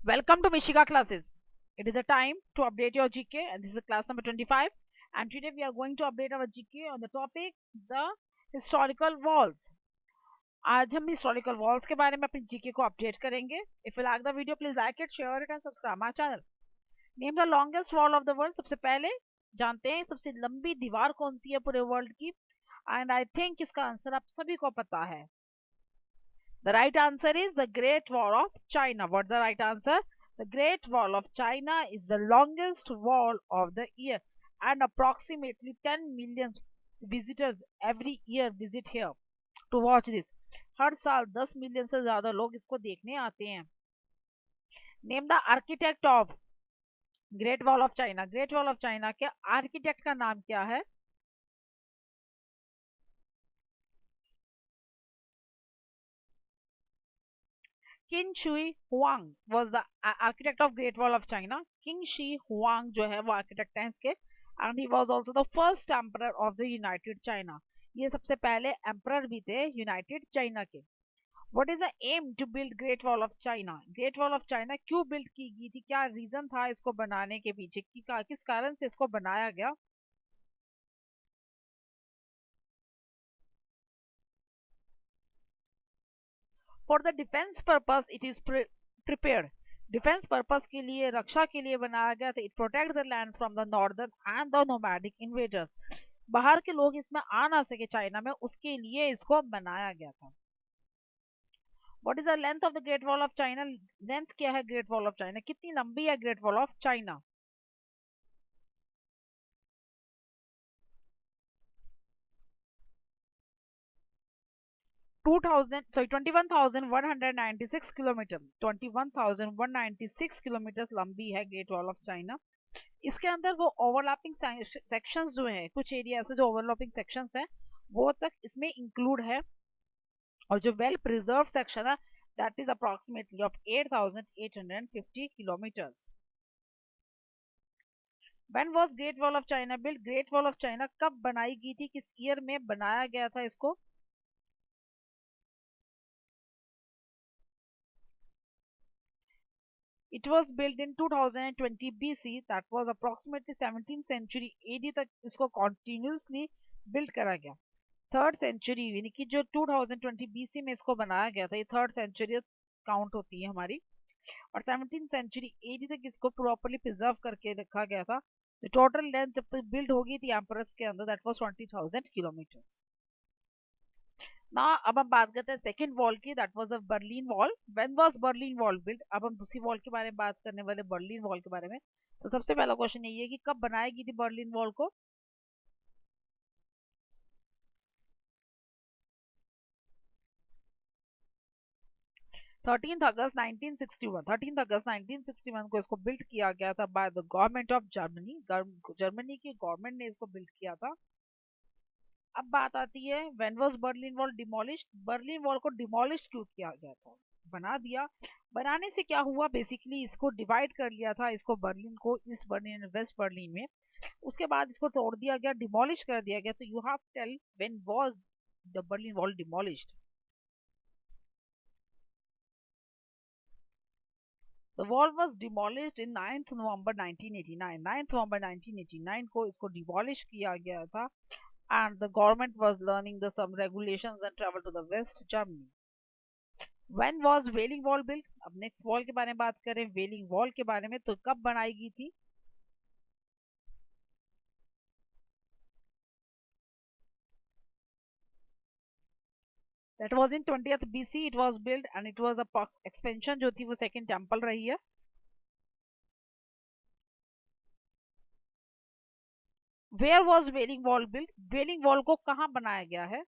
Welcome to Mishika classes. It is a time to update your GK and this is class number 25 and today we are going to update our GK on the topic the historical walls. आज हम historical walls के बारे में अपनी GK को update करेंगे. If you like the video, please like it, share it and subscribe my channel. Name the longest wall of the world. सबसे पहले जानते हैं सबसे लंबी दीवार कौन सी है पूरे वर्ल्ड की and I think इसका आंसर आप सभी को पता है. The right answer is the Great Wall of China. What's the right answer? The Great Wall of China is the longest wall of the year and approximately 10 million visitors every year visit here to watch this. हर साल 10 million से ज्यादा लोग इसको देखने आते हैं. Name the architect of Great Wall of China. Great Wall of China के architect का नाम क्या है? Qin Shi Huang was the architect of Great Wall of China. Qin Shi Huang जो है वो architect है इसके and he was also the first emperor of the United China. ये सबसे पहले emperor भी थे United China के. What is the aim to build Great Wall of China? Great Wall of China क्यों build की गई थी? क्या reason था इसको बनाने के पीछे? किस कारण से इसको बनाया गया? For the defense purpose it is prepared. Defence purpose के लिए रक्षा के लिए बनाया गया था. It protect the lands from the northern and the nomadic invaders. बाहर के लोग इसमें आ ना सके चाइना में, उसके लिए इसको बनाया गया था. What is the length of the great wall of China? Length क्या है ग्रेट वॉल ऑफ चाइना? कितनी लंबी है great wall of China? 21,196 kilometre. 21,196 kilometre लंबी है ग्रेट वॉल ऑफ चाइना. इसके अंदर वो ओवरलैपिंग सेक्शंस जो हैं, कुछ एरिया ऐसे जो ओवरलैपिंग सेक्शंस हैं वो तक इसमें इंक्लूड है. और जो वेल प्रिजर्व सेक्शन है that is approximately of 8,850 kilometres. When was Great Wall of China built? Great Wall of China कब बनाई गई थी? किस ईयर में बनाया गया था इसको? It was built in 2020 BC. That was approximately 17th century AD तक इसको continuously build करा गया. थर्ड सेंचुरी यानी कि जो 2020 BC में इसको बनाया गया था, ये थर्ड सेंचुरी काउंट होती है हमारी. और 17th सेंचुरी AD तक इसको प्रॉपर्ली प्रिजर्व करके रखा गया था. टोटल लेंथ जब तक बिल्ड होगी थी एम्परस के अंदर दैट वाज 20,000 किलोमीटर. ना अब हम बात करते हैं सेकंड वॉल की. That was a Berlin wall. When was Berlin wall build? अब हम दूसरी वॉल के बारे में बात करने वाले बर्लिन वॉल के बारे में. तो सबसे पहला क्वेश्चन यही है कि कब बनाई गई थी बर्लिन वॉल को? 13 अगस्त 1961. 13 अगस्त 1961 को इसको बिल्ड किया गया था by the government of Germany. Germany की गवर्नमेंट ने इसको बिल्ड किया था. अब बात आती है when was Berlin wall demolished? Berlin wall को डिमोलिश क्यों किया गया था? बना दिया. बनाने से क्या हुआ? बेसिकली इसको डिवाइड कर लिया था, इसको बर्लिन को ईस्ट बर्लिन और वेस्ट बर्लिन में. उसके बाद इसको तोड़ दिया गया, डिमोलिश कर दिया गया. तो you have tell when was the Berlin wall demolished? The wall was demolished in 9th November 1989. 9th November 1989 को इसको demolish किया गया था and the government was learning the some regulations and travel to the West Germany. When was Wailing Wall built? अब next wall के बारे में बात करें, Wailing Wall के बारे में, तो कब बनाई गई थी? That was in 20th BC it was built and it was a expansion जो थी वो second temple रही है. Where was Wailing Wall built? Wailing Wall को कहाँ बनाया गया है?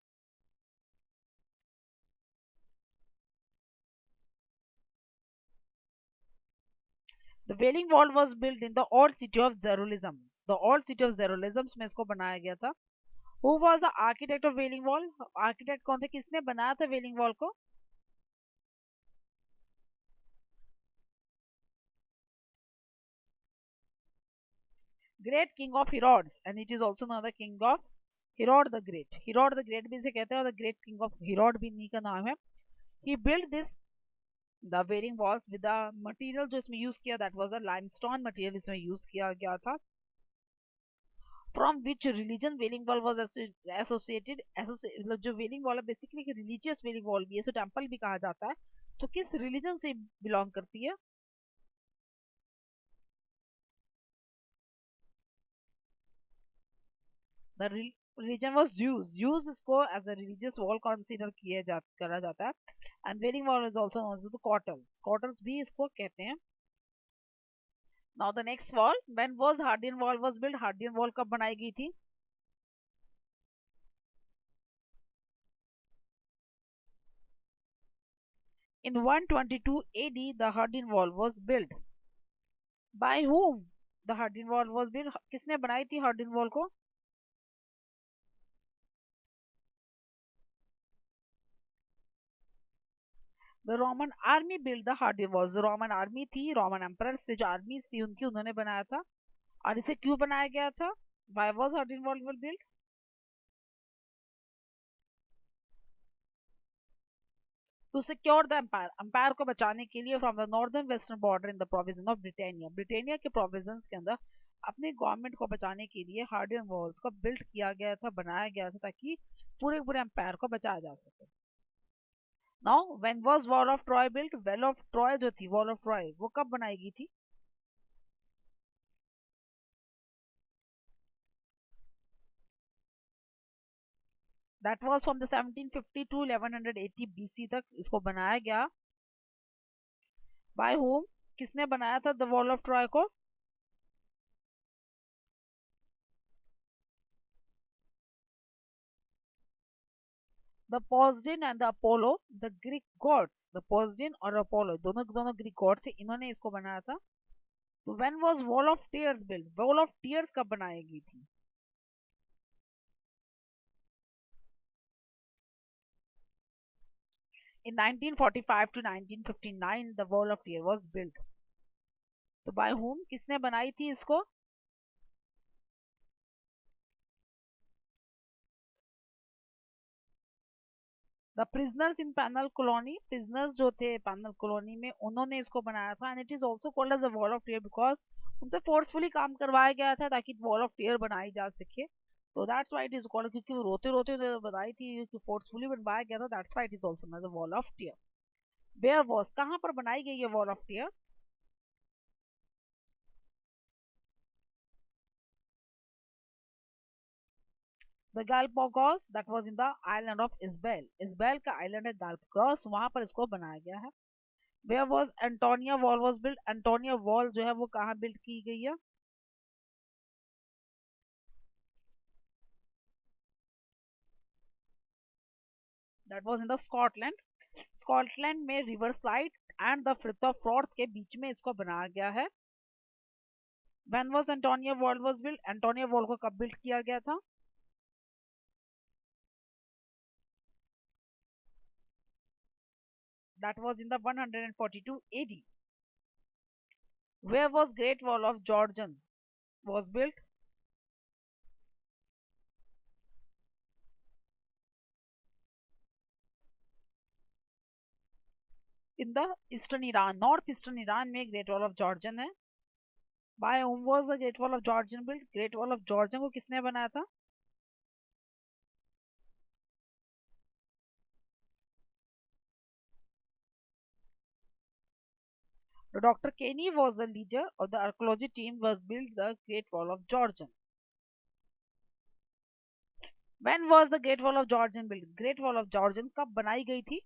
The Wailing Wall was built in the old city of Jerusalem. The old city of Jerusalem में इसको बनाया गया था. Who was the architect of Wailing Wall? Architect कौन थे? किसने बनाया था Wailing Wall को? Great King of Herods, and it is also known the King of Herod the Great. Herod the Great भी इसे कहते हैं और the Great King of Herod भी इन्हीं का नाम है. He built this the wailing walls with the material जो इसमें यूज किया that was a limestone material इसमें यूज किया गया था. From which religion wailing wall was associated. मतलब जो वेलिंग वॉल है बेसिकली रिलीजियस वेलिंग वॉल भी है, सो टेम्पल भी कहा जाता है. तो किस रिलीजन से बिलोंग करती है? The religion was Jews. Jews इसको एज अ रिलीजियस वॉल कंसीडर करा जाता है. And wailing wall is also known as the Kotels. Kotels भी इसको कहते हैं. Now the next wall, when was हार्डिन वॉल वाज बिल्ड. हार्डिन वॉल कब बनाई गई थी? In 122 AD, the Hardin Wall was built. By whom? The Hardin Wall was built. किसने बनाई थी Hardin Wall को? The Roman army built the Hardin Walls. The Roman army थी, Roman emperors थे, जो armies थी उनकी, उन्होंने बनाया था. और इसे क्यों बनाया गया था? Why was Hardin Wall built? To secure the empire. empire को बचाने के लिए from the northern western border in the province of Britannia. ब्रिटेनिया के प्रोविजंस के अंदर अपनी गवर्नमेंट को बचाने के लिए हार्डिन वॉल्स को बिल्ड किया गया था, बनाया गया था, ताकि पूरे पूरे एम्पायर को बचाया जा सके. Now when was wall of Troy built. Wall of Troy जो थी, वॉल ऑफ ट्रॉय, वो कब बनाई गई थी? That was from the 1750 to 1180 BC तक इसको बनाया गया. By whom? किसने बनाया था द वॉल ऑफ ट्रॉय को? The Poseidon and the Apollo, the Greek gods. The Poseidon और अपोलो दोनों दोनों ग्रीक गॉड्स थे, इन्होंने इसको बनाया था. तो when was wall of tears built. Wall of tears कब बनाई गई थी? In 1945 to 1959 the wall of tear was built. तो बाय whom? किसने बनाई थी इसको? The prisoners in penal colony. Prisoners जो थे पैनल कॉलोनी में, उन्होंने इसको बनाया था. And it is also called as the wall of tear because उनसे फोर्सफुली काम करवाया गया था ताकि वॉल ऑफ टीयर बनाई जा सके. तो that's why it is called, क्योंकि वो रोते रोते बनाई थी, कि फोर्सफुली बनवाया गया था. That's why it is also known as the wall of tear. Where was, कहाँ पर बनाई गई है wall of tear? The Galapagos, that was in the island of Isabel. Isabel का आइलैंड है गैलपागोस, वहां पर इसको बनाया गया है. Where was Antonia wall was built. Antonia wall जो है वो कहाँ बिल्ड की गई है? That was in the Scotland. Scotland में river slide and the Firth of Forth के बीच में इसको बनाया गया है. When was Antonia wall was built. Antonia wall को कब बिल्ड किया गया था? That was in the 142 AD. Where was great wall of Gorgan was built? In the eastern Iran. North eastern Iran में ग्रेट वॉल ऑफ जॉर्जन है. By whom was the great wall of Gorgan built. Great wall of Gorgan को किसने बनाया था? Dr. Kenny was the leader of the archaeology team was built the Great Wall of Georgian. When was the Great Wall of Georgian built? Great Wall of Georgian कब बनाई गई थी?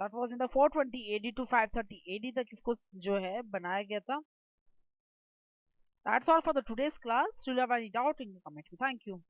That was in the 420 AD to 530 AD तक इसको जो है बनाया गया था. That's all for the today's class. Do you have any doubt in the comment? Thank you.